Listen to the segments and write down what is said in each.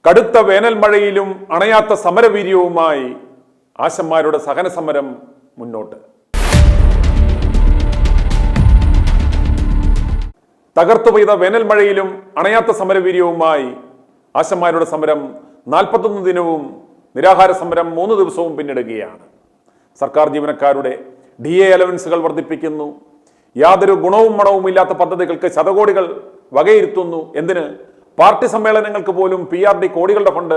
കടുത്ത വേനൽ മഴയിലും അണയാത്ത സമരവീര്യവുമായി ആശന്മാരുടെ സഹന സമരം മുന്നോട്ട്. തകർത്തു പെയ്ത വേനൽ മഴയിലും അണയാത്ത സമരവീര്യവുമായി ആശന്മാരുടെ സമരം 41 ദിനവും നിരാഹാര സമരം 3 ദിവസവും പിന്നിടുകയാണ്. സർക്കാർ ജീവനക്കാരുടെ DA അലവൻസുകൾ വർദ്ധിപ്പിക്കുന്നു. യാതൊരു ഗുണവും മണവും ഇല്ലാത്ത പദ്ധതികൾക്ക് ശതകോടികൾ വകയിരുത്തുന്നു. എന്തിന്? പാർട്ടി സമ്മേളനങ്ങൾക്ക് പോലും PRD കോടികളുടെ ഫണ്ട്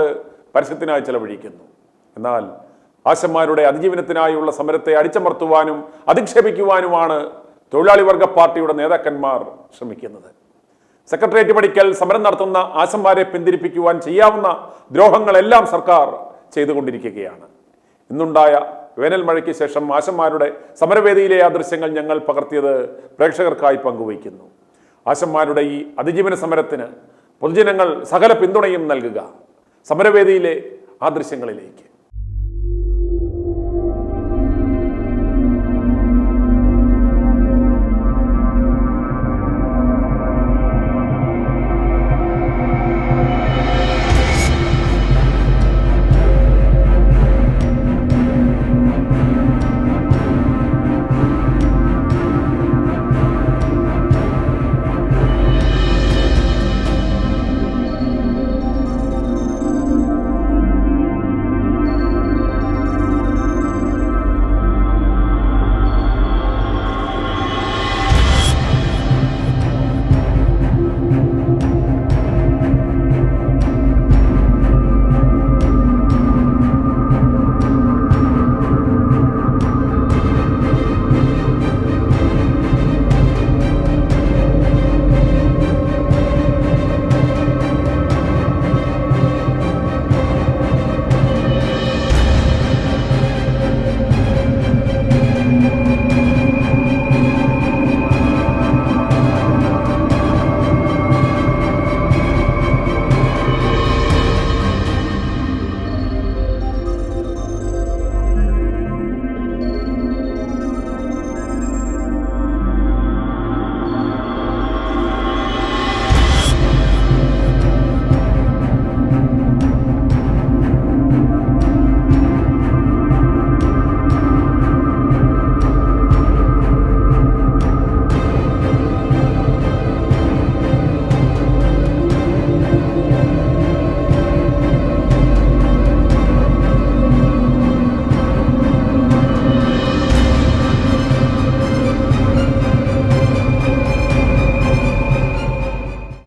പരസ്യത്തിനായി ചെലവഴിക്കുന്നു. എന്നാൽ ആശന്മാരുടെ അതിജീവനത്തിനായുള്ള സമരത്തെ അടിച്ചമർത്തുവാനും അധിക്ഷേപിക്കുവാനുമാണ് തൊഴിലാളി വർഗ പാർട്ടിയുടെ നേതാക്കന്മാർ ശ്രമിക്കുന്നത്. സെക്രട്ടേറിയറ്റ് പടിക്കൽ സമരം നടത്തുന്ന ആശന്മാരെ പിന്തിരിപ്പിക്കുവാൻ ചെയ്യാവുന്ന ദ്രോഹങ്ങളെല്ലാം സർക്കാർ ചെയ്തുകൊണ്ടിരിക്കുകയാണ്. ഇന്നുണ്ടായ വേനൽ മഴയ്ക്ക് ശേഷം ആശന്മാരുടെ സമരവേദിയിലെ ആ ദൃശ്യങ്ങൾ ഞങ്ങൾ പകർത്തിയത് പ്രേക്ഷകർക്കായി പങ്കുവയ്ക്കുന്നു. ആശന്മാരുടെ ഈ അതിജീവന സമരത്തിന് പൊതുജനങ്ങൾ സകല പിന്തുണയും നൽകുക. സമരവേദിയിലെ ആ ദൃശ്യങ്ങളിലേക്ക്.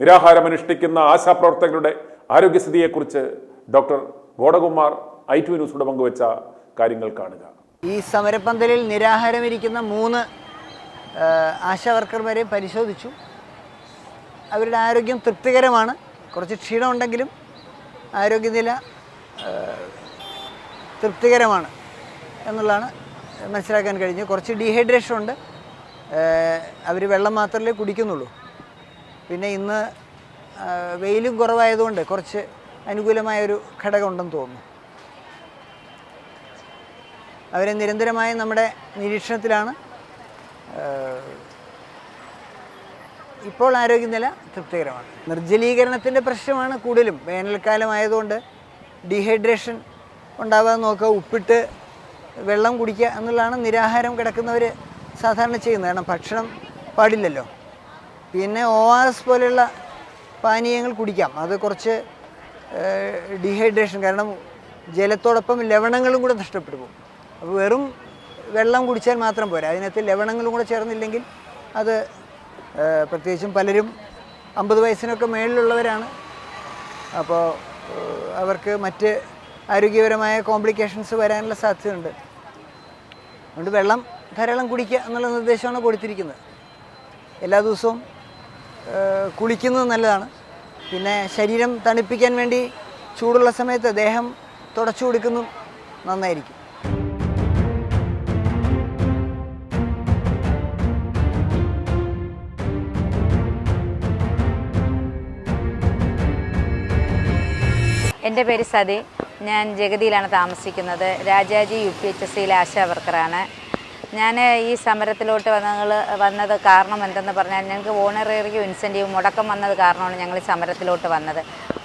നിരാഹാരമനുഷ്ഠിക്കുന്ന ആശാപ്രവർത്തകരുടെ ആരോഗ്യസ്ഥിതിയെക്കുറിച്ച് ഡോക്ടർ ഗോഡകുമാർ i2 ന്യൂസിനോട് പങ്കുവച്ച കാര്യങ്ങൾ കാണുക. ഈ സമരപ്പന്തലിൽ നിരാഹാരമിരിക്കുന്ന 3 ആശാവർക്കർമാരെ പരിശോധിച്ചു. അവരുടെ ആരോഗ്യം തൃപ്തികരമാണ്. കുറച്ച് ക്ഷീണമുണ്ടെങ്കിലും ആരോഗ്യനില തൃപ്തികരമാണ് എന്നുള്ളതാണ് മനസ്സിലാക്കാൻ കഴിഞ്ഞു. കുറച്ച് ഡീഹൈഡ്രേഷൻ ഉണ്ട്. അവർ വെള്ളം മാത്രമേ കുടിക്കുന്നുള്ളൂ. പിന്നെ ഇന്ന് വെയിലും കുറവായതുകൊണ്ട് കുറച്ച് അനുകൂലമായൊരു ഘടകമുണ്ടെന്ന് തോന്നുന്നു. അവരെ നിരന്തരമായി നമ്മുടെ നിരീക്ഷണത്തിലാണ്. ഇപ്പോൾ ആരോഗ്യനില തൃപ്തികരമാണ്. നിർജ്ജലീകരണത്തിൻ്റെ പ്രശ്നമാണ് കൂടുതലും. വേനൽക്കാലമായതുകൊണ്ട് ഡീഹൈഡ്രേഷൻ ഉണ്ടാവാതെ നോക്കുക, ഉപ്പിട്ട് വെള്ളം കുടിക്കുക എന്നുള്ളതാണ് നിരാഹാരം കിടക്കുന്നവർ സാധാരണ ചെയ്യുന്നത്. കാരണം ഭക്ഷണം പാടില്ലല്ലോ. പിന്നെ ORS പോലെയുള്ള പാനീയങ്ങൾ കുടിക്കാം. അത് കുറച്ച് ഡീഹൈഡ്രേഷൻ, കാരണം ജലത്തോടൊപ്പം ലവണങ്ങളും കൂടെ നഷ്ടപ്പെട്ടു പോകും. അപ്പോൾ വെറും വെള്ളം കുടിച്ചാൽ മാത്രം പോരാ, അതിനകത്ത് ലവണങ്ങളും കൂടെ ചേർന്നില്ലെങ്കിൽ അത് പ്രത്യേകിച്ചും പലരും 50 വയസ്സിനൊക്കെ മേളിലുള്ളവരാണ്. അപ്പോൾ അവർക്ക് മറ്റ് ആരോഗ്യപരമായ കോംപ്ലിക്കേഷൻസ് വരാനുള്ള സാധ്യതയുണ്ട്. അതുകൊണ്ട് വെള്ളം ധാരാളം കുടിക്കുക എന്നുള്ള നിർദ്ദേശമാണ് കൊടുത്തിരിക്കുന്നത്. എല്ലാ ദിവസവും കുളിക്കുന്നത് നല്ലതാണ്. പിന്നെ ശരീരം തണുപ്പിക്കാൻ വേണ്ടി ചൂടുള്ള സമയത്ത് ദേഹം തുടച്ചു കൊടുക്കുന്നതും നന്നായിരിക്കും. എൻ്റെ പേര് സതി. ഞാൻ ജഗതിയിലാണ് താമസിക്കുന്നത്. രാജാജി UPHSയിലെ ആശാ വർക്കറാണ്. ഞാൻ ഈ സമരത്തിലോട്ട് വന്നത് കാരണം എന്തെന്ന് പറഞ്ഞാൽ ഞങ്ങൾക്ക് ഓണറേറിയം ഇൻസെൻറ്റീവ് മുടക്കം വന്നത് കാരണമാണ് ഞങ്ങൾ ഈ സമരത്തിലോട്ട് വന്നത്.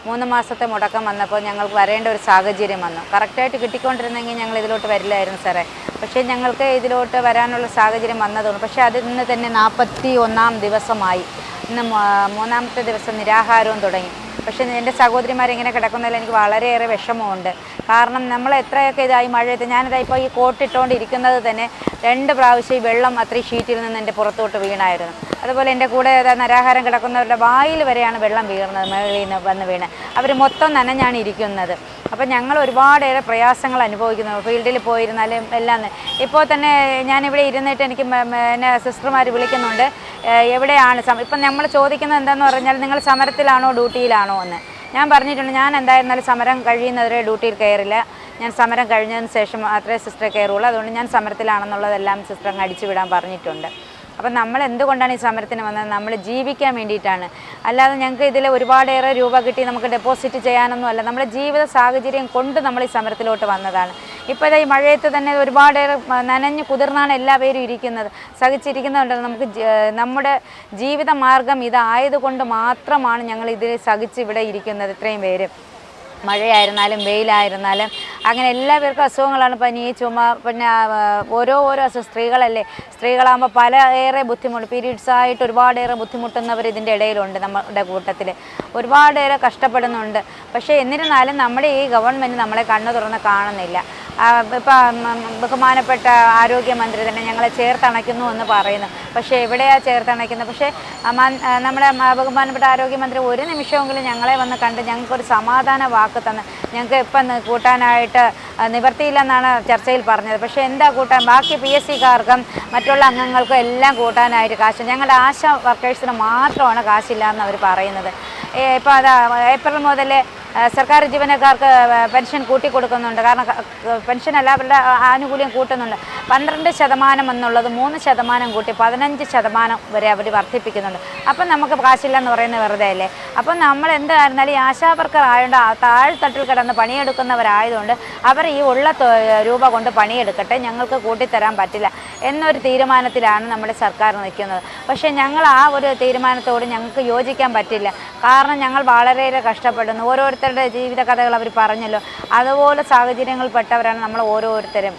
3 മാസത്തെ മുടക്കം വന്നപ്പോൾ ഞങ്ങൾക്ക് വരേണ്ട ഒരു സാഹചര്യം വന്നു. കറക്റ്റായിട്ട് കിട്ടിക്കൊണ്ടിരുന്നെങ്കിൽ ഞങ്ങൾ ഇതിലോട്ട് വരില്ലായിരുന്നു സാറേ. പക്ഷേ ഞങ്ങൾക്ക് ഇതിലോട്ട് വരാനുള്ള സാഹചര്യം വന്നതുകൊണ്ട്, പക്ഷേ അത് ഇന്ന് തന്നെ 41-ാം ദിവസമായി. ഇന്ന് 3-ാമത്തെ ദിവസം നിരാഹാരവും തുടങ്ങി. പക്ഷേ എൻ്റെ സഹോദരിമാരിങ്ങനെ കിടക്കുന്നതിൽ എനിക്ക് വളരെയേറെ വിഷമമുണ്ട്. കാരണം നമ്മൾ എത്രയൊക്കെ ഇതായി മഴയത്ത് ഞാനിതായിപ്പോൾ ഈ കോട്ടിട്ടുകൊണ്ടിരിക്കുന്നത് തന്നെ 2 പ്രാവശ്യം ഈ വെള്ളം അത്രയും ഷീറ്റിൽ നിന്ന് എൻ്റെ പുറത്തോട്ട് വീണായിരുന്നു. അതുപോലെ എൻ്റെ കൂടെ നിരാഹാരം കിടക്കുന്നവരുടെ വായിൽ വരെയാണ് വെള്ളം വീഴുന്നത്, മേളിൽ നിന്ന് വന്ന് വീണ്. അവർ മൊത്തം നനഞ്ഞാണ് ഇരിക്കുന്നത്. അപ്പം ഞങ്ങൾ ഒരുപാടേറെ പ്രയാസങ്ങൾ അനുഭവിക്കുന്നു. ഫീൽഡിൽ പോയിരുന്നാലും എല്ലാം. ഇപ്പോൾ തന്നെ ഞാനിവിടെ ഇരുന്നിട്ട് എനിക്ക് എന്നെ സിസ്റ്റർമാർ വിളിക്കുന്നുണ്ട്, എവിടെയാണ് ഇപ്പം നമ്മൾ ചോദിക്കുന്നത് എന്താണെന്ന് പറഞ്ഞാൽ നിങ്ങൾ സമരത്തിലാണോ ഡ്യൂട്ടിയിലാണോ എന്ന്. ഞാൻ പറഞ്ഞിട്ടുണ്ട്, ഞാൻ എന്തായിരുന്നാലും സമരം കഴിയുന്നവരെ ഡ്യൂട്ടിയിൽ കയറില്ല. ഞാൻ സമരം കഴിഞ്ഞതിന് ശേഷം മാത്രമേ സിസ്റ്ററെ കയറുള്ളൂ. അതുകൊണ്ട് ഞാൻ സമരത്തിലാണെന്നുള്ളതെല്ലാം സിസ്റ്റർ അങ്ങ് അടിച്ചു വിടാൻ പറഞ്ഞിട്ടുണ്ട്. അപ്പം നമ്മൾ എന്തുകൊണ്ടാണ് ഈ സമരത്തിന് വന്നത്? നമ്മൾ ജീവിക്കാൻ വേണ്ടിയിട്ടാണ്. അല്ലാതെ ഞങ്ങൾക്ക് ഇതിൽ ഒരുപാടേറെ രൂപ കിട്ടി നമുക്ക് ഡെപ്പോസിറ്റ് ചെയ്യാനൊന്നുമല്ല. നമ്മുടെ ജീവിത സാഹചര്യം കൊണ്ട് നമ്മൾ ഈ സമരത്തിലോട്ട് വന്നതാണ്. ഇപ്പോൾ ഈ മഴയത്ത് തന്നെ ഒരുപാടേറെ നനഞ്ഞ് കുതിർന്നാണ് എല്ലാവരും ഇരിക്കുന്നത്. സഹിച്ചിരിക്കുന്നതുകൊണ്ട് നമുക്ക് നമ്മുടെ ജീവിത മാർഗം ഇതായതുകൊണ്ട് മാത്രമാണ് ഞങ്ങൾ ഇതിൽ സഹിച്ച് ഇവിടെ ഇരിക്കുന്നത്. ഇത്രയും പേര് മഴയായിരുന്നാലും വെയിലായിരുന്നാലും അങ്ങനെ എല്ലാവർക്കും അസുഖങ്ങളാണ്. പനി, ചുമ, പിന്നെ ഓരോ സ്ത്രീകളല്ലേ. സ്ത്രീകളാകുമ്പോൾ പലയേറെ ബുദ്ധിമുട്ട്, പീരീഡ്സായിട്ട് ഒരുപാടേറെ ബുദ്ധിമുട്ടുന്നവർ ഇതിൻ്റെ ഇടയിലുണ്ട്. നമ്മുടെ കൂട്ടത്തിൽ ഒരുപാടേറെ കഷ്ടപ്പെടുന്നുണ്ട്. പക്ഷേ എന്നിരുന്നാലും നമ്മുടെ ഈ ഗവൺമെൻറ് നമ്മളെ കണ്ണു തുറന്ന് കാണുന്നില്ല. ഇപ്പം ബഹുമാനപ്പെട്ട ആരോഗ്യമന്ത്രി തന്നെ ഞങ്ങളെ ചേർത്തണയ്ക്കുന്നു എന്ന് പറയുന്നു. പക്ഷേ എവിടെയാണ് ചേർത്തണയ്ക്കുന്നത്? പക്ഷേ നമ്മുടെ ബഹുമാനപ്പെട്ട ആരോഗ്യമന്ത്രി ഒരു നിമിഷമെങ്കിലും ഞങ്ങളെ വന്ന് കണ്ട് ഞങ്ങൾക്കൊരു സമാധാന വാക്ക് തന്ന് ഞങ്ങൾക്ക് ഇപ്പം കൂട്ടാനായിട്ട് നിവർത്തിയില്ലെന്നാണ് ചർച്ചയിൽ പറഞ്ഞത്. പക്ഷേ എന്താ കൂട്ടാൻ? ബാക്കി PSCക്കാർക്കും മറ്റുള്ള അംഗങ്ങൾക്കും എല്ലാം കൂട്ടാനായിട്ട് കാശ്. ഞങ്ങളുടെ ആശാ വർക്കേഴ്സിന് മാത്രമാണ് കാശില്ലയെന്ന് അവർ പറയുന്നത്. ഇപ്പോൾ അത് ഏപ്രിൽ മുതൽ സർക്കാർ ജീവനക്കാർക്ക് പെൻഷൻ കൂട്ടിക്കൊടുക്കുന്നുണ്ട്. കാരണം പെൻഷൻ അല്ല, അവരുടെ ആനുകൂല്യം കൂട്ടുന്നുണ്ട്. 12% എന്നുള്ളത് 3% കൂട്ടി 15% വരെ അവർ വർദ്ധിപ്പിക്കുന്നുണ്ട്. അപ്പം നമുക്ക് കാശില്ലെന്ന് പറയുന്നത് വെറുതെ അല്ലേ? അപ്പം നമ്മൾ എന്തായിരുന്നാലും ഈ ആശാ വർക്കർ ആയതുകൊണ്ട് താഴ്ത്തട്ടിൽ കിടന്ന് പണിയെടുക്കുന്നവരായതുകൊണ്ട് അവർ ഈ ഉള്ള രൂപ കൊണ്ട് പണിയെടുക്കട്ടെ, ഞങ്ങൾക്ക് കൂട്ടിത്തരാൻ പറ്റില്ല എന്നൊരു തീരുമാനത്തിലാണ് നമ്മുടെ സർക്കാർ നിൽക്കുന്നത്. പക്ഷേ ഞങ്ങൾ ആ ഒരു തീരുമാനത്തോട് ഞങ്ങൾക്ക് യോജിക്കാൻ പറ്റില്ല. കാരണം ഞങ്ങൾ വളരെയേറെ കഷ്ടപ്പെടുന്നു. ഓരോരുത്തരുടെ ജീവിത കഥകൾ അവർ പറഞ്ഞല്ലോ. അതുപോലെ സാഹചര്യങ്ങളിൽ പെട്ടവരാണ് നമ്മൾ ഓരോരുത്തരും.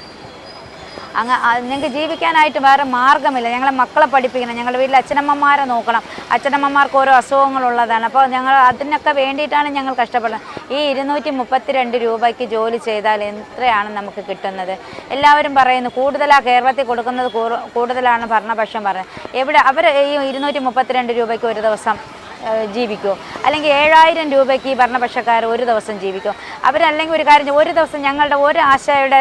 ഞങ്ങൾക്ക് ജീവിക്കാനായിട്ട് വേറെ മാർഗ്ഗമില്ല. ഞങ്ങളെ മക്കളെ പഠിപ്പിക്കണം, ഞങ്ങളുടെ വീട്ടിൽ അച്ഛനമ്മമാരെ നോക്കണം. അച്ഛനമ്മമാർക്ക് ഓരോ അസുഖങ്ങളുള്ളതാണ്. അപ്പോൾ ഞങ്ങൾ അതിനൊക്കെ വേണ്ടിയിട്ടാണ് ഞങ്ങൾ കഷ്ടപ്പെടുന്നത്. ഈ 232 രൂപയ്ക്ക് ജോലി ചെയ്താൽ എത്രയാണ് നമുക്ക് കിട്ടുന്നത്? എല്ലാവരും പറയുന്നു കൂടുതലാണ് കേരളത്തിൽ കൊടുക്കുന്നത്, കൂടുതലാണ് ഭരണപക്ഷം പറയുന്നത്. എവിടെ അവർ ഈ 232 രൂപയ്ക്ക് ഒരു ദിവസം ജീവിക്കുമോ? അല്ലെങ്കിൽ 7000 രൂപയ്ക്ക് ഈ ഭരണപക്ഷക്കാർ ഒരു ദിവസം ജീവിക്കുമോ? അവരല്ലെങ്കിൽ ഒരു കാര്യം, ഒരു ദിവസം ഞങ്ങളുടെ ഒരു ആശയുടെ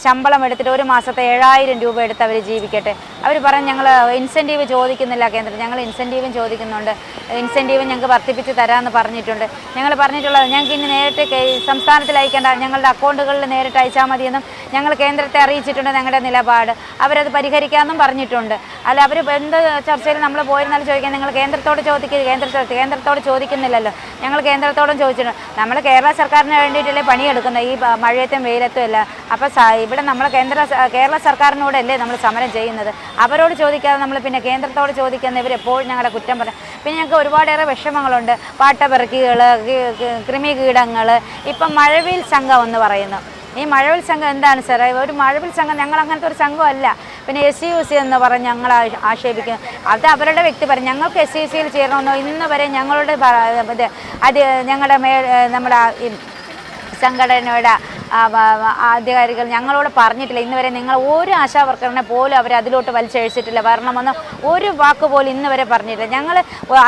ശമ്പളം എടുത്തിട്ട് ഒരു മാസത്തെ 7000 രൂപ എടുത്ത് അവർ ജീവിക്കട്ടെ. അവർ പറയും ഞങ്ങൾ ഇൻസെൻറ്റീവ് ചോദിക്കുന്നില്ല കേന്ദ്രം. ഞങ്ങൾ ഇൻസെൻറ്റീവും ചോദിക്കുന്നുണ്ട്. ഇൻസെൻറ്റീവ് ഞങ്ങൾക്ക് വർദ്ധിപ്പിച്ച് തരാമെന്ന് പറഞ്ഞിട്ടുണ്ട്. ഞങ്ങൾ പറഞ്ഞിട്ടുള്ളത് ഞങ്ങൾക്ക് ഇനി നേരിട്ട് സംസ്ഥാനത്തിൽ അയക്കേണ്ട, ഞങ്ങളുടെ അക്കൗണ്ടുകളിൽ നേരിട്ട് അയച്ചാൽ മതിയെന്നും ഞങ്ങൾ കേന്ദ്രത്തെ അറിയിച്ചിട്ടുണ്ട് ഞങ്ങളുടെ നിലപാട്. അവരത് പരിഹരിക്കാമെന്നും പറഞ്ഞിട്ടുണ്ട്. അല്ല, അവർ എന്ത് ചർച്ചയിൽ നമ്മൾ പോയിരുന്നാലും ചോദിക്കാൻ നിങ്ങൾ കേന്ദ്രത്തോട് ചോദിക്കുക. കേന്ദ്രത്തോട് ചോദിക്കുന്നില്ലല്ലോ. ഞങ്ങൾ കേന്ദ്രത്തോടും ചോദിച്ചിട്ടുണ്ട്. നമ്മൾ കേരള സർക്കാരിന് വേണ്ടിയിട്ടല്ലേ പണിയെടുക്കുന്നത്, ഈ മഴയത്തും വെയിലത്തും അല്ല. അപ്പോൾ ഇവിടെ നമ്മൾ കേരള സർക്കാരിനോടല്ലേ നമ്മൾ സമരം ചെയ്യുന്നത്. അവരോട് ചോദിക്കാതെ നമ്മൾ പിന്നെ കേന്ദ്രത്തോട് ചോദിക്കുന്ന ഇവരെപ്പോഴും ഞങ്ങളുടെ കുറ്റം പറയും. പിന്നെ ഞങ്ങൾക്ക് ഒരുപാടേറെ വിഷമങ്ങളുണ്ട്. പാട്ടപ്പെറുക്കികൾ, കൃമികീടങ്ങൾ. ഇപ്പം മഴവിൽ സംഘം എന്ന് പറയുന്നു. ഈ മഴവിൽ സംഘം എന്താണ് സാറേ? ഒരു മഴവിൽ സംഘം ഞങ്ങൾ അങ്ങനത്തെ ഒരു സംഘമല്ല. പിന്നെ SUC എന്ന് പറഞ്ഞ് ഞങ്ങൾ ആക്ഷേപിക്കുന്നു. അത് അവരുടെ വ്യക്തിപരം. ഞങ്ങൾക്ക് SUCയിൽ ചേരണമെന്നോ ഇന്ന് വരെ ഞങ്ങളുടെ അത് ഞങ്ങളുടെ നമ്മുടെ സംഘടനയുടെ അധികാരികൾ ഞങ്ങളോട് പറഞ്ഞിട്ടില്ല. ഇന്ന് വരെ നിങ്ങൾ ഒരു ആശാ വർക്കറിനെ പോലും അവർ അതിലോട്ട് വലിച്ചഴിച്ചിട്ടില്ല. വരണമെന്ന് ഒരു വാക്ക് പോലും ഇന്ന് വരെ പറഞ്ഞിട്ടില്ല. ഞങ്ങൾ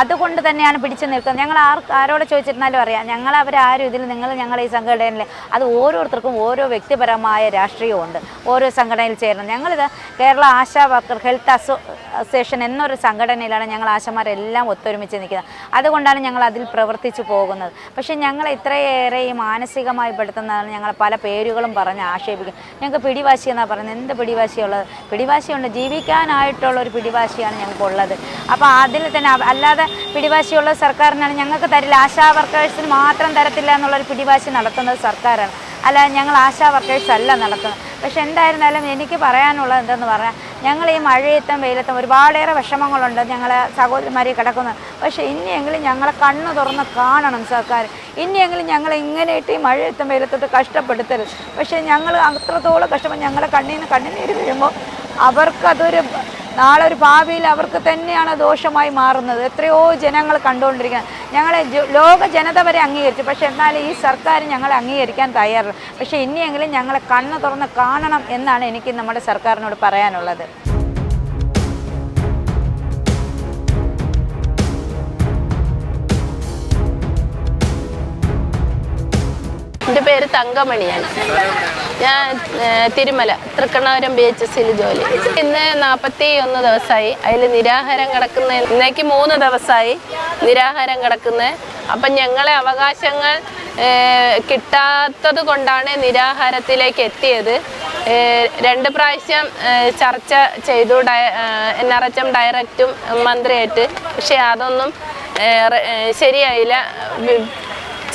അതുകൊണ്ട് തന്നെയാണ് പിടിച്ചു നിൽക്കുന്നത്. ഞങ്ങൾ ആരോട് ചോദിച്ചിരുന്നാലും അറിയാം, ഞങ്ങൾ അവരാരും ഇതിൽ ഞങ്ങൾ ഈ സംഘടനയിൽ അത് ഓരോരുത്തർക്കും ഓരോ വ്യക്തിപരമായ രാഷ്ട്രീയമുണ്ട്. ഓരോ സംഘടനയിൽ ചേരണം. ഞങ്ങളിത് Kerala ASHA worker health association എന്നൊരു സംഘടനയിലാണ് ഞങ്ങൾ ആശമാരെല്ലാം ഒത്തൊരുമിച്ച് നിൽക്കുന്നത്. അതുകൊണ്ടാണ് ഞങ്ങൾ അതിൽ പ്രവർത്തിച്ചു പോകുന്നത്. പക്ഷേ ഞങ്ങൾ ഇത്രയേറെ ഈ മാനസികമായി പെടുത്തുന്നതാണ്. ഞങ്ങൾ പല പേരുകളും പറഞ്ഞ് ആക്ഷേപിക്കും. ഞങ്ങൾക്ക് പിടിവാശി എന്നാണ് പറയുന്നത്. എന്ത് പിടിവാശിയുള്ളത്? പിടിവാശിയുണ്ട്, ജീവിക്കാനായിട്ടുള്ള ഒരു പിടിവാശിയാണ് ഞങ്ങൾക്കുള്ളത്. അപ്പോൾ അതിൽ തന്നെ അല്ലാതെ പിടിവാശിയുള്ള സർക്കാരിനാണ് ഞങ്ങൾക്ക് തരില്ല, ആശാ വർക്കേഴ്സിന് മാത്രം തരത്തില്ല എന്നുള്ളൊരു പിടിവാശി നടത്തുന്നത് സർക്കാരാണ്. അല്ല, ഞങ്ങൾ ആശാ വർക്കേഴ്സ് അല്ല നടത്തുന്നത്. പക്ഷെ എന്തായിരുന്നാലും എനിക്ക് പറയാനുള്ളത് എന്തെന്ന് പറഞ്ഞാൽ ഞങ്ങൾ ഈ മഴയത്തും വെയിലത്തും ഒരുപാടേറെ വിഷമങ്ങളുണ്ട് ഞങ്ങളെ സഹോദരിമാരെ കിടക്കുന്നത്. പക്ഷേ ഇനിയെങ്കിലും ഞങ്ങളെ കണ്ണ് തുറന്ന് കാണണം സർക്കാർ. ഇനിയെങ്കിലും ഞങ്ങൾ ഇങ്ങനെയിട്ട് ഈ മഴയത്തും വെയിലത്തോട്ട് കഷ്ടപ്പെടുത്തരുത്. പക്ഷേ ഞങ്ങൾ അത്രത്തോളം കഷ്ടപ്പെട്ട് ഞങ്ങളെ കണ്ണീര് വീഴുമ്പോൾ അവർക്കതൊരു നാളെ ഒരു ഭാവിയിൽ അവർക്ക് തന്നെയാണ് ദോഷമായി മാറുന്നത്. എത്രയോ ജനങ്ങൾ കണ്ടുകൊണ്ടിരിക്കുന്നത്. ഞങ്ങളെ ലോക ജനത വരെ അംഗീകരിച്ചു. പക്ഷേ എന്നാലും ഈ സർക്കാർ ഞങ്ങളെ അംഗീകരിക്കാൻ തയ്യാറില്ല. പക്ഷേ ഇനിയെങ്കിലും ഞങ്ങളെ കണ്ണ് തുറന്ന് കാണണം എന്നാണ് എനിക്ക് നമ്മുടെ സർക്കാരിനോട് പറയാനുള്ളത്. എൻ്റെ പേര് തങ്കമണിയാണ്. ഞാൻ തിരുമല തൃക്കണ്ണാപുരം BHSൽ ജോലി. ഇന്ന് 41 ദിവസമായി അതിൽ നിരാഹാരം കിടക്കുന്ന. ഇന്നേക്ക് 3 ദിവസമായി നിരാഹാരം കിടക്കുന്നത്. അപ്പം ഞങ്ങളെ അവകാശങ്ങൾ കിട്ടാത്തത് കൊണ്ടാണ് നിരാഹാരത്തിലേക്ക് എത്തിയത്. 2 പ്രാവശ്യം ചർച്ച ചെയ്തു NRHM ഡയറക്റ്റും മന്ത്രിയായിട്ട്. പക്ഷേ അതൊന്നും ശരിയായില്ല.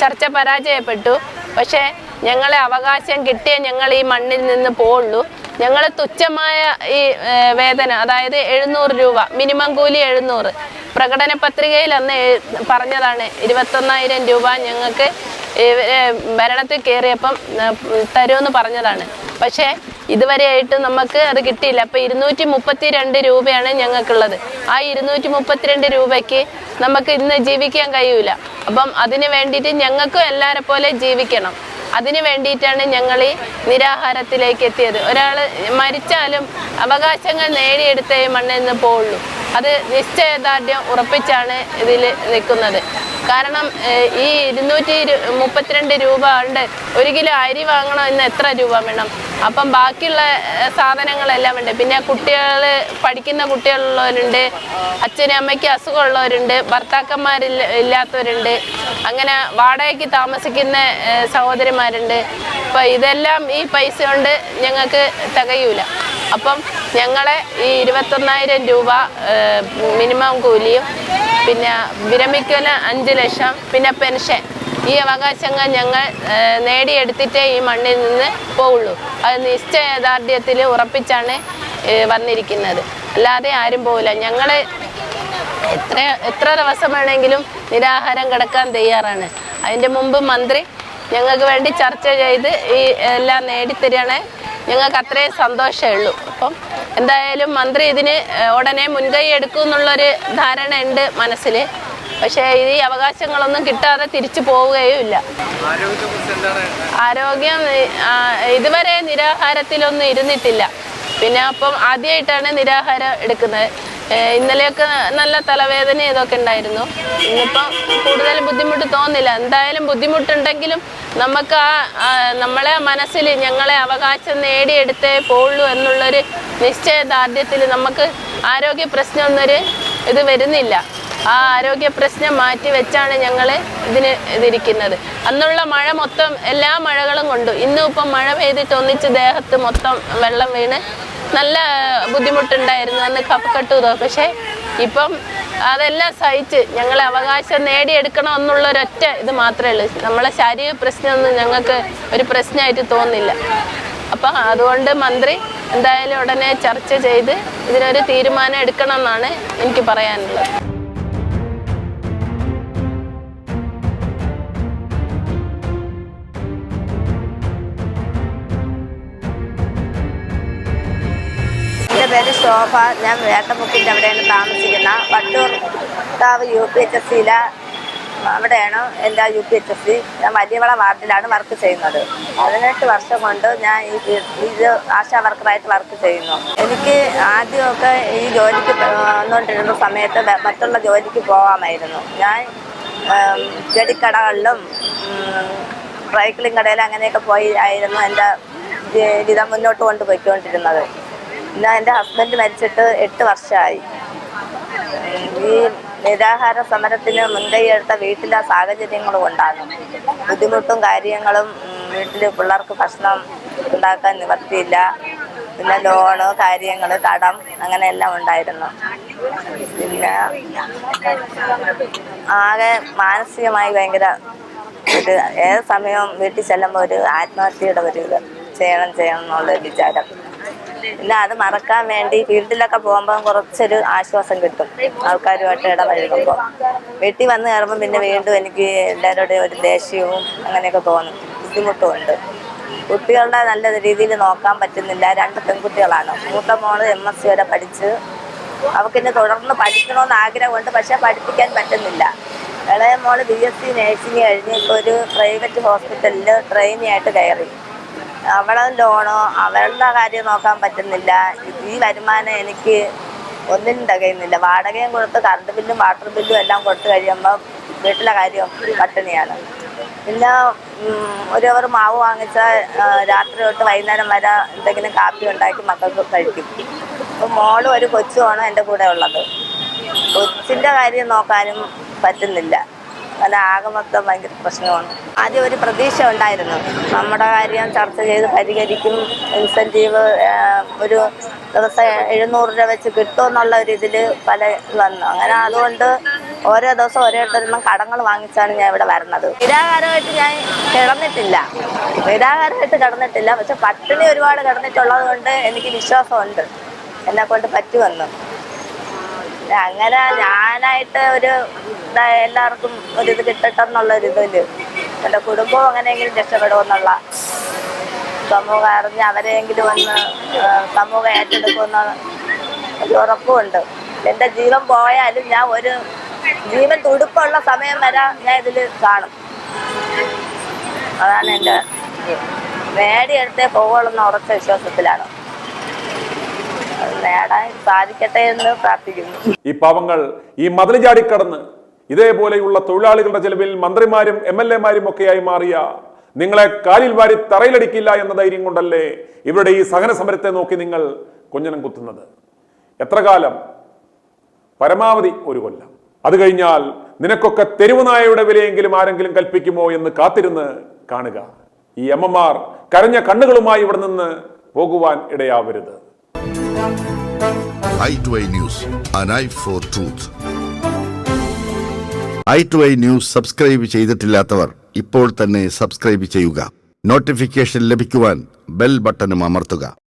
ചർച്ച പരാജയപ്പെട്ടു. പക്ഷേ ഞങ്ങളെ അവകാശം കിട്ടിയ ഞങ്ങൾ ഈ മണ്ണിൽ നിന്ന് പോവുള്ളൂ. ഞങ്ങൾ തുച്ഛമായ ഈ വേതന, അതായത് 700 രൂപ മിനിമം കൂലി 700. പ്രകടന പത്രികയിൽ അന്ന് പറഞ്ഞതാണ് 21,000 രൂപ ഞങ്ങൾക്ക് ഭരണത്തിൽ കയറിയപ്പം തരുമെന്ന് പറഞ്ഞതാണ്. പക്ഷേ ഇതുവരെയായിട്ട് നമുക്ക് അത് കിട്ടിയില്ല. അപ്പോൾ 232 രൂപയാണ് ഞങ്ങൾക്കുള്ളത്. ആ 232 രൂപയ്ക്ക് നമുക്ക് ഇന്ന് ജീവിക്കാൻ കഴിയൂല. അപ്പം അതിന് വേണ്ടിയിട്ട് ഞങ്ങൾക്കും എല്ലാവരെ പോലെ ജീവിക്കണം. അതിന് വേണ്ടിയിട്ടാണ് ഞങ്ങൾ ഈ നിരാഹാരത്തിലേക്ക് എത്തിയത്. ഒരാൾ മരിച്ചാലും അവകാശങ്ങൾ നേടിയെടുത്തേ മണ്ണിൽ നിന്ന് പോവുള്ളൂ. അത് നിശ്ചയദാർഢ്യം ഉറപ്പിച്ചാണ് ഇതിൽ നിൽക്കുന്നത്. കാരണം ഈ 232 രൂപ ഉണ്ട്. 1 കിലോ അരി വാങ്ങണമെന്ന് എത്ര രൂപ വേണം? അപ്പം ബാക്കിയുള്ള സാധനങ്ങളെല്ലാം ഉണ്ട്. പിന്നെ കുട്ടികൾ, പഠിക്കുന്ന കുട്ടികളുള്ളവരുണ്ട്, അച്ഛനും അമ്മയ്ക്ക് അസുഖമുള്ളവരുണ്ട്, ഭർത്താക്കന്മാരില്ലാത്തവരുണ്ട്, അങ്ങനെ വാടകയ്ക്ക് താമസിക്കുന്ന സഹോദരിമാരുണ്ട്. അപ്പോൾ ഇതെല്ലാം ഈ പൈസ കൊണ്ട് ഞങ്ങൾക്ക് തികയൂല. അപ്പം ഞങ്ങളെ ഈ 21,000 രൂപ മിനിമം കൂലിയും പിന്നെ വിരമിക്കൽ 5 ലക്ഷം പിന്നെ പെൻഷൻ, ഈ അവകാശങ്ങൾ ഞങ്ങൾ നേടിയെടുത്തിട്ടേ ഈ മണ്ണിൽ നിന്ന് പോവുള്ളൂ. അത് നിശ്ചയദാർഢ്യത്തിൽ ഉറപ്പിച്ചാണ് വന്നിരിക്കുന്നത്. അല്ലാതെ ആരും പോവില്ല. ഞങ്ങൾ എത്ര ദിവസം വേണമെങ്കിലും നിരാഹാരം കിടക്കാൻ തയ്യാറാണ്. അതിൻ്റെ മുമ്പ് മന്ത്രി ഞങ്ങൾക്ക് വേണ്ടി ചർച്ച ചെയ്ത് ഈ എല്ലാം നേടിത്തരികയാണ്. ഞങ്ങൾക്ക് അത്രയും സന്തോഷമേ ഉള്ളൂ. അപ്പം എന്തായാലും മന്ത്രി ഇതിന് ഉടനെ മുൻകൈ എടുക്കുമെന്നുള്ളൊരു ധാരണ ഉണ്ട് മനസ്സിൽ. പക്ഷേ ഈ അവകാശങ്ങളൊന്നും കിട്ടാതെ തിരിച്ചു പോവുകയും ഇല്ല. ആരോഗ്യം ഇതുവരെ നിരാഹാരത്തിലൊന്നും ഇരുന്നിട്ടില്ല. പിന്നെ അപ്പം ആദ്യമായിട്ടാണ് നിരാഹാരം എടുക്കുന്നത്. ഇന്നലെയൊക്കെ നല്ല തലവേദന ഇതൊക്കെ ഉണ്ടായിരുന്നു. ഇന്നിപ്പം കൂടുതൽ ബുദ്ധിമുട്ട് തോന്നില്ല. എന്തായാലും ബുദ്ധിമുട്ടുണ്ടെങ്കിലും നമുക്ക് നമ്മളെ മനസ്സിൽ ഞങ്ങളെ അവകാശം നേടിയെടുത്തേ പോവുള്ളൂ എന്നുള്ളൊരു നിശ്ചയദാർഢ്യത്തിൽ നമുക്ക് ആരോഗ്യ പ്രശ്നമൊന്നൊരു ഇത് വരുന്നില്ല. ആ ആരോഗ്യ പ്രശ്നം മാറ്റി വെച്ചാണ് ഞങ്ങൾ ഇതിരിക്കുന്നത്. അന്നുള്ള മഴ മൊത്തം എല്ലാ മഴകളും കൊണ്ടു. ഇന്നും ഇപ്പം മഴ പെയ്തിട്ട് ഒന്നിച്ച് ദേഹത്ത് മൊത്തം വെള്ളം വീണ് നല്ല ബുദ്ധിമുട്ടുണ്ടായിരുന്നു. അന്ന് കഫക്കെട്ടുതോ. പക്ഷേ ഇപ്പം അതെല്ലാം സഹിച്ച് ഞങ്ങളെ അവകാശം നേടിയെടുക്കണം എന്നുള്ളൊരൊറ്റ ഇത് മാത്രമേ ഉള്ളൂ. നമ്മളെ ശാരീരിക പ്രശ്നമൊന്നും ഞങ്ങൾക്ക് ഒരു പ്രശ്നമായിട്ട് തോന്നില്ല. അപ്പം അതുകൊണ്ട് മന്ത്രി എന്തായാലും ഉടനെ ചർച്ച ചെയ്ത് ഇതിനൊരു തീരുമാനം എടുക്കണം എന്നാണ് എനിക്ക് പറയാനുള്ളത്. എൻ്റെ പേര് ശോഭ. ഞാൻ വേട്ടമുക്കിൻ്റെ അവിടെയാണ് താമസിക്കുന്ന. വട്ടൂർ കാവ് UPHSയിൽ അവിടെയാണ് എൻ്റെ UPHS. ഞാൻ വലിയവള വാർഡിലാണ് വർക്ക് ചെയ്യുന്നത്. 18 വർഷം കൊണ്ട് ഞാൻ ഇത് ആശാ വർക്കറായിട്ട് വർക്ക് ചെയ്യുന്നു. എനിക്ക് ആദ്യമൊക്കെ ഈ ജോലിക്ക് വന്നുകൊണ്ടിരുന്ന സമയത്ത് മറ്റുള്ള ജോലിക്ക് പോകാമായിരുന്നു. ഞാൻ ചെടിക്കടകളിലും സൈക്ലിംഗ് കടയിലും അങ്ങനെയൊക്കെ പോയി ആയിരുന്നു എൻ്റെ ജീവിതം മുന്നോട്ട് കൊണ്ടുപോയിക്കൊണ്ടിരുന്നത്. പിന്നെ എൻ്റെ ഹസ്ബൻഡ് മരിച്ചിട്ട് 8 വർഷമായി. ഈ നിരാഹാര സമരത്തിന് മുൻകൈയെടുത്ത വീട്ടിലെ സാഹചര്യങ്ങളും ഉണ്ടാകും. ബുദ്ധിമുട്ടും കാര്യങ്ങളും, വീട്ടിൽ പിള്ളേർക്ക് ഭക്ഷണം ഉണ്ടാക്കാൻ നിവർത്തിയില്ല. പിന്നെ ലോണ് കാര്യങ്ങൾ, കടം, അങ്ങനെയെല്ലാം ഉണ്ടായിരുന്നു. പിന്നെ ആകെ മാനസികമായി ഭയങ്കര ഒരു ഏത് സമയവും വീട്ടിൽ ചെല്ലുമ്പോൾ ഒരു ആത്മഹത്യയുടെ ഒരു ഇത് ചെയ്യണം എന്നുള്ളൊരു വിചാരം. പിന്നെ അത് മറക്കാൻ വേണ്ടി ഫീൽഡിലൊക്കെ പോകുമ്പോൾ കുറച്ചൊരു ആശ്വാസം കിട്ടും ആൾക്കാരുമായിട്ട് ഇടപഴകുമ്പോൾ. വീട്ടിൽ വന്ന് കയറുമ്പോൾ പിന്നെ വീണ്ടും എനിക്ക് എല്ലാവരുടെയും ഒരു ദേഷ്യവും അങ്ങനെയൊക്കെ തോന്നും, ബുദ്ധിമുട്ടുമുണ്ട്. കുട്ടികളുടെ നല്ല രീതിയിൽ നോക്കാൻ പറ്റുന്നില്ല. 2 പെൺകുട്ടികളാണ്. മൂത്ത മോള് MSc വരെ പഠിച്ച്, അവൾക്കിന്നെ തുടർന്ന് പഠിക്കണമെന്ന് ആഗ്രഹമുണ്ട്, പക്ഷെ പഠിപ്പിക്കാൻ പറ്റുന്നില്ല. ഇളയ മോള് BSc നേഴ്സിംഗ് കഴിഞ്ഞ് ഇപ്പോൾ ഒരു പ്രൈവറ്റ് ഹോസ്പിറ്റലിൽ ട്രെയിനി ആയിട്ട് കയറി. അവളെ ലോണോ അവളുടെ കാര്യം നോക്കാൻ പറ്റുന്നില്ല. ഈ വരുമാനം എനിക്ക് ഒന്നിനും തികയുന്നില്ല. വാടകയും കൊടുത്ത് കറണ്ട് ബില്ലും വാട്ടർ ബില്ലും എല്ലാം കൊടുത്തു കഴിയുമ്പോൾ വീട്ടിലെ കാര്യം പട്ടിണിയാണ്. പിന്നെ ഒരു അവർ മാവ് വാങ്ങിച്ചാൽ രാത്രി തൊട്ട് വൈകുന്നേരം വരെ എന്തെങ്കിലും കാപ്പി ഉണ്ടാക്കി മക്കൾക്ക് കഴിക്കും. അപ്പോൾ മോളും ഒരു കൊച്ചുമാണ് എൻ്റെ കൂടെ ഉള്ളത്. കൊച്ചിൻ്റെ കാര്യം നോക്കാനും പറ്റുന്നില്ല. അങ്ങനെ ആകെ മൊത്തം ഭയങ്കര പ്രശ്നമാണ്. ആദ്യം ഒരു പ്രതീക്ഷ ഉണ്ടായിരുന്നു, നമ്മുടെ കാര്യം ചർച്ച ചെയ്ത് പരിഹരിക്കും, ഇൻസെൻറ്റീവ് ഒരു ദിവസം 700 രൂപ വെച്ച് കിട്ടുമെന്നുള്ള ഒരു ഇതിൽ പല വന്നു. അങ്ങനെ അതുകൊണ്ട് ഓരോ ദിവസം ഓരോരുത്തരും കടങ്ങൾ വാങ്ങിച്ചാണ് ഞാൻ ഇവിടെ വരുന്നത്. നിരാഹാരമായിട്ട് ഞാൻ കിടന്നിട്ടില്ല, പക്ഷെ പട്ടിണി ഒരുപാട് കിടന്നിട്ടുള്ളത് കൊണ്ട് എനിക്ക് വിശ്വാസമുണ്ട് എന്നെക്കൊണ്ട് പറ്റുമെന്ന്. അങ്ങനെ ഞാനായിട്ട് ഒരു എല്ലാവർക്കും ഒരിത് കിട്ടട്ടെന്നുള്ളൊരിതിൽ എൻ്റെ കുടുംബവും അങ്ങനെയെങ്കിലും രക്ഷപ്പെടുമെന്നുള്ള, സമൂഹം അറിഞ്ഞ് അവരെയെങ്കിലും ഒന്ന് സമൂഹം ഏറ്റെടുക്കുമെന്ന ഒരു ഉറപ്പുമുണ്ട്. എൻ്റെ ജീവൻ പോയാലും ഞാൻ ഒരു ജീവൻ തുടുപ്പുള്ള സമയം വരെ ഞാൻ ഇതിൽ കാണും. അതാണ് എൻ്റെ നേടിയെടുത്തേ പോകുള്ളെന്ന ഉറച്ച വിശ്വാസത്തിലാണ്. നേടാൻ സാധിക്കട്ടെ എന്ന് പ്രാർത്ഥിക്കുന്നു. ഈ പാവങ്ങൾ ഈ മതിൽ ചാടിക്കടന്ന് ഇതേപോലെയുള്ള തൊഴിലാളികളുടെ ചെലവിൽ മന്ത്രിമാരും MLA-മാരും ഒക്കെയായി മാറിയ നിങ്ങളെ കാലിൽ വാരി തറയിലടിക്കില്ല എന്ന ധൈര്യം കൊണ്ടല്ലേ ഇവരുടെ ഈ സഹന സമരത്തെ നോക്കി നിങ്ങൾ കൊഞ്ഞനം കുത്തുന്നത്? എത്ര കാലം? പരമാവധി 1 കൊല്ലം. അത് കഴിഞ്ഞാൽ നിനക്കൊക്കെ തെരുവുനായയുടെ വിലയെങ്കിലും ആരെങ്കിലും കൽപ്പിക്കുമോ എന്ന് കാത്തിരുന്ന് കാണുക. ഈ അമ്മമാർ കരഞ്ഞ കണ്ണുകളുമായി ഇവിടെ നിന്ന് പോകുവാൻ ഇടയാവരുത്. i2i News, an eye for truth. i2i News subscribe ചെയ്തിട്ടില്ലാത്തവർ ഇപ്പോൾ തന്നെ സബ്സ്ക്രൈബ് ചെയ്യുക. നോട്ടിഫിക്കേഷൻ ലഭിക്കുവാൻ ബെൽ ബട്ടണും അമർത്തുക.